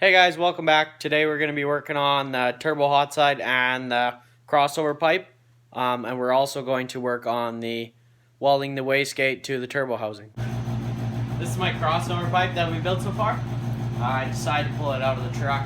Hey guys, welcome back. Today we're going to be working on the turbo Hotside and the crossover pipe. And we're also going to work on the welding the wastegate to the turbo housing. This is my crossover pipe that we built so far. I decided to pull it out of the truck,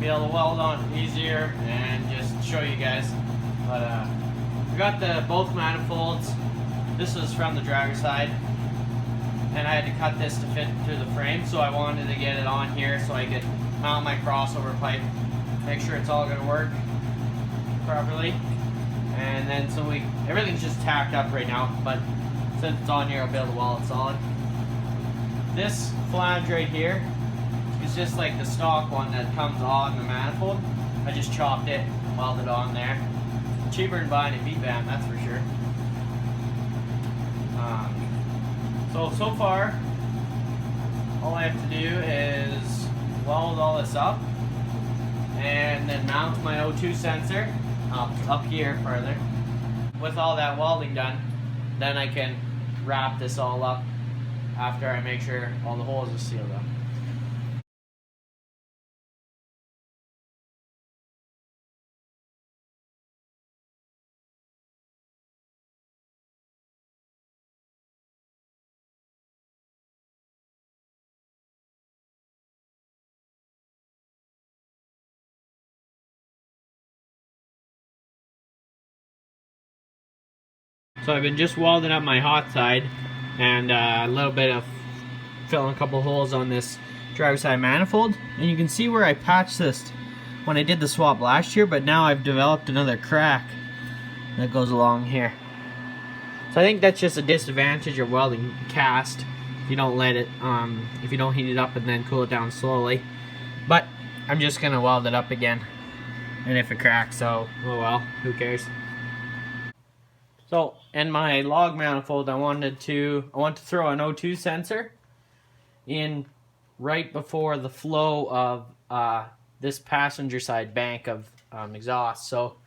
be able to weld on it easier and just show you guys. But we got both manifolds. This was from the driver's side. And I had to cut this to fit through the frame, so I wanted to get it on here so I could mount my crossover pipe, make sure it's all going to work properly. And then everything's just tacked up right now, but since it's on here, I'll be able to weld it solid. This flange right here is just like the stock one that comes on the manifold. I just chopped it, welded on there. Cheaper than buying a begine, that's for sure. So far, all I have to do is weld all this up and then mount my O2 sensor up here further. With all that welding done, then I can wrap this all up after I make sure all the holes are sealed up. So I've been just welding up my Hotside and a little bit of filling a couple holes on this driver's side manifold. And you can see where I patched this when I did the swap last year, but now I've developed another crack that goes along here. So I think that's just a disadvantage of welding cast. You don't let it, if you don't heat it up and then cool it down slowly. But I'm just gonna weld it up again. And if it cracks, so oh well, who cares? So in my log manifold, I want to throw an O2 sensor in right before the flow of this passenger side bank of exhaust. So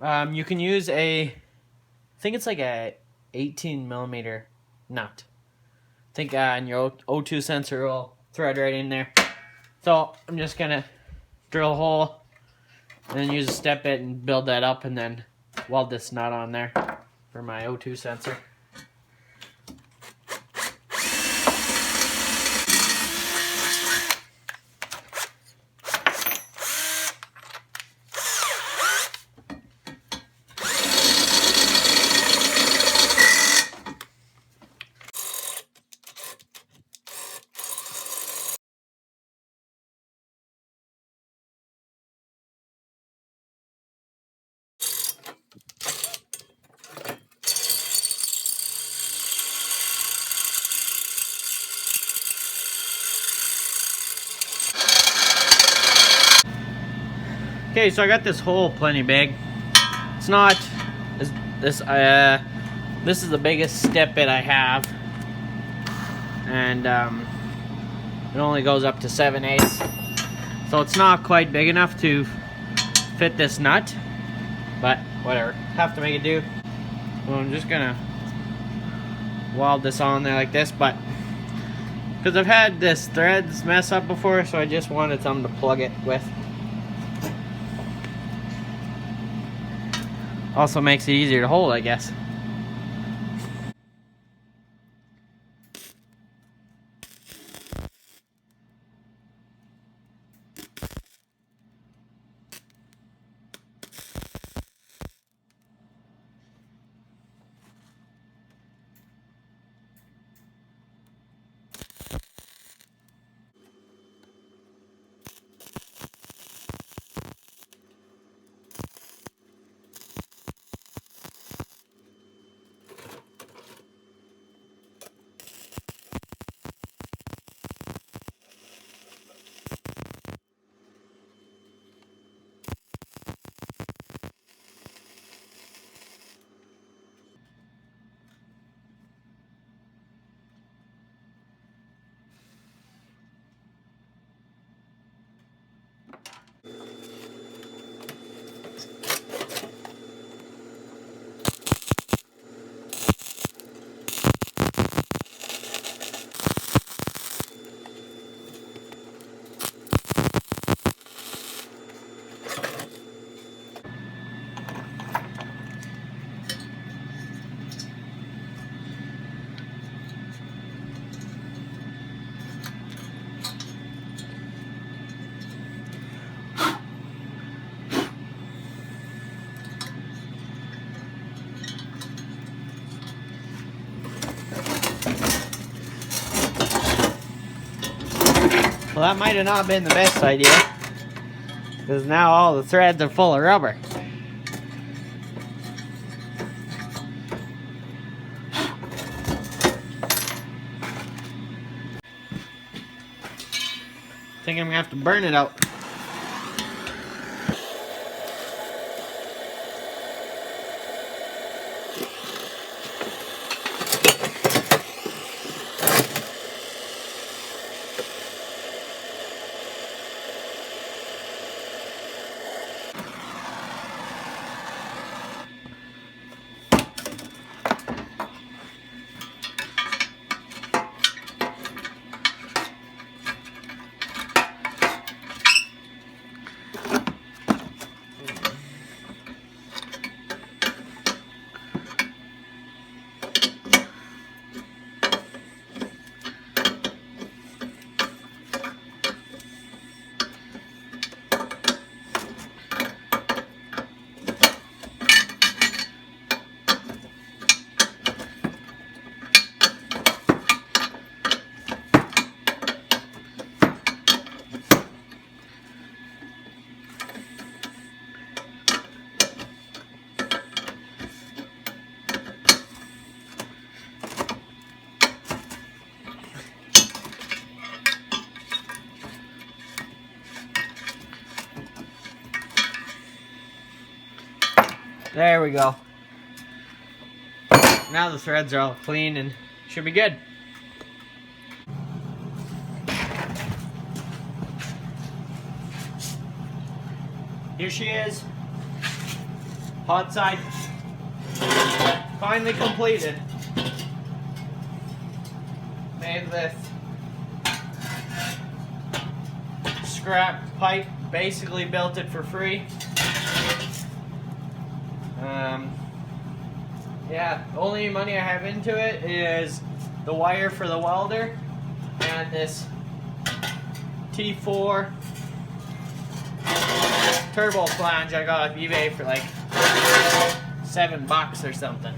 you can use I think it's like a 18mm nut. I think and your O2 sensor will thread right in there. So I'm just gonna drill a hole and then use a step bit and build that up and then weld this nut on there for my O2 sensor. Okay, so I got this hole plenty big. It's not this is the biggest step bit I have, and it only goes up to 7/8, so it's not quite big enough to fit this nut, but whatever, have to make it do. So I'm just gonna weld this on there like this, but because I've had this threads mess up before, so I just wanted something to plug it with. Also makes it easier to hold, I guess. Well, that might have not been the best idea, because now all the threads are full of rubber. I think I'm gonna have to burn it out. There we go. Now the threads are all clean and should be good. Here she is. Hotside. Finally completed. Made this scrap pipe. Basically built it for free. Yeah, the only money I have into it is the wire for the welder and this T4 turbo flange I got off eBay for like $7 or something.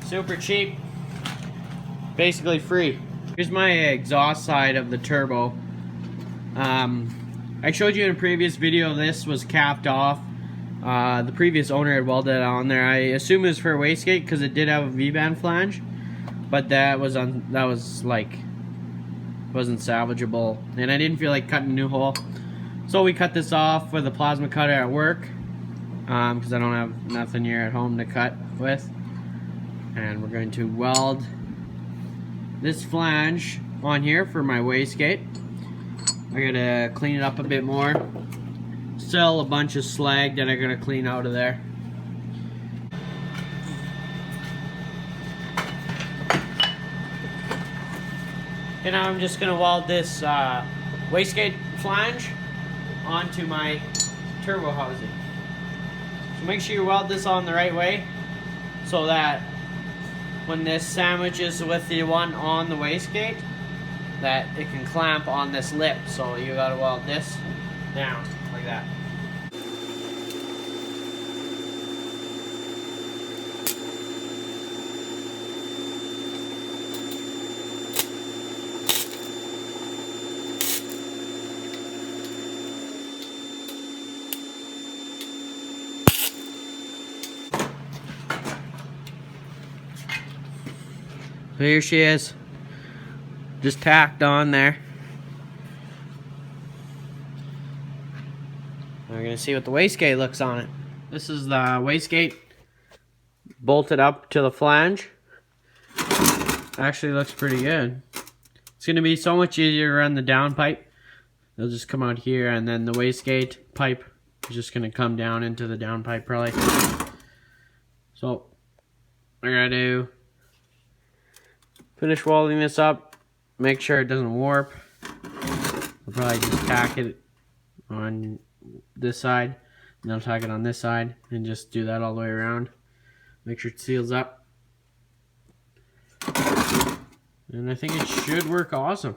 Super cheap, basically free. Here's my exhaust side of the turbo. I showed you in a previous video this was capped off. The previous owner had welded it on there. I assume it was for a wastegate because it did have a V-band flange, but that wasn't salvageable, and I didn't feel like cutting a new hole, so we cut this off with a plasma cutter at work because I don't have nothing here at home to cut with, and we're going to weld this flange on here for my wastegate. I gotta clean it up a bit more. Still a bunch of slag that I gotta clean out of there. And now I'm just gonna weld this wastegate flange onto my turbo housing. So make sure you weld this on the right way so that when this sandwiches with the one on the wastegate, that it can clamp on this lip. So you gotta weld this down like that. So here she is, just tacked on there. We're gonna see what the wastegate looks on it. This is the wastegate bolted up to the flange. Actually looks pretty good. It's gonna be so much easier to run the down pipe. They'll just come out here, and then the wastegate pipe is just gonna come down into the down pipe probably. So we're gonna do finish welding this up, make sure it doesn't warp. We'll probably just tack it on this side, and I'll tack it on this side, and just do that all the way around. Make sure it seals up. And I think it should work awesome.